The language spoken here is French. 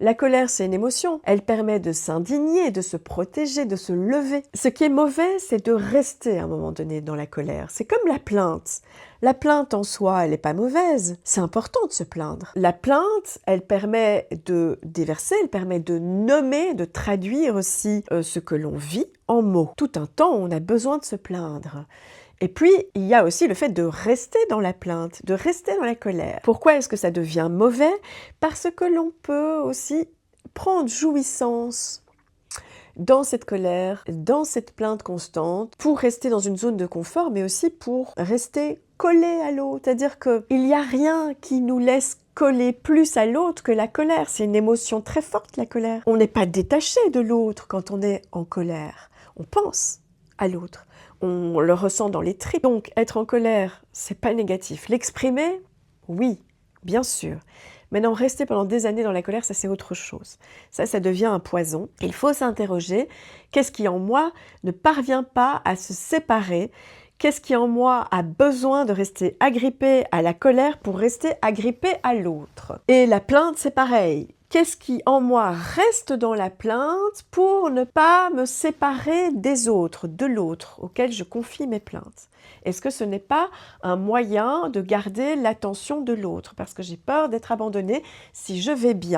La colère, c'est une émotion. Elle permet de s'indigner, de se protéger, de se lever. Ce qui est mauvais, c'est de rester à un moment donné dans la colère. C'est comme la plainte. La plainte en soi, elle n'est pas mauvaise. C'est important de se plaindre. La plainte, elle permet de déverser, elle permet de nommer, de traduire aussi ce que l'on vit en mots. Tout un temps, on a besoin de se plaindre. Et puis, il y a aussi le fait de rester dans la plainte, de rester dans la colère. Pourquoi est-ce que ça devient mauvais? Parce que l'on peut aussi prendre jouissance dans cette colère, dans cette plainte constante, pour rester dans une zone de confort, mais aussi pour rester collé à l'autre. C'est-à-dire qu'il n'y a rien qui nous laisse coller plus à l'autre que la colère. C'est une émotion très forte, la colère. On n'est pas détaché de l'autre quand on est en colère. On pense à l'autre. On le ressent dans les tripes. Donc, être en colère, c'est pas négatif. L'exprimer, oui, bien sûr. Maintenant, rester pendant des années dans la colère, ça c'est autre chose. Ça devient un poison. Il faut s'interroger, qu'est-ce qui en moi ne parvient pas à se séparer? Qu'est-ce qui en moi a besoin de rester agrippé à la colère pour rester agrippé à l'autre? Et la plainte, c'est pareil. Qu'est-ce qui en moi reste dans la plainte pour ne pas me séparer des autres, de l'autre, auquel je confie mes plaintes? Est-ce que ce n'est pas un moyen de garder l'attention de l'autre? Parce que j'ai peur d'être abandonnée si je vais bien.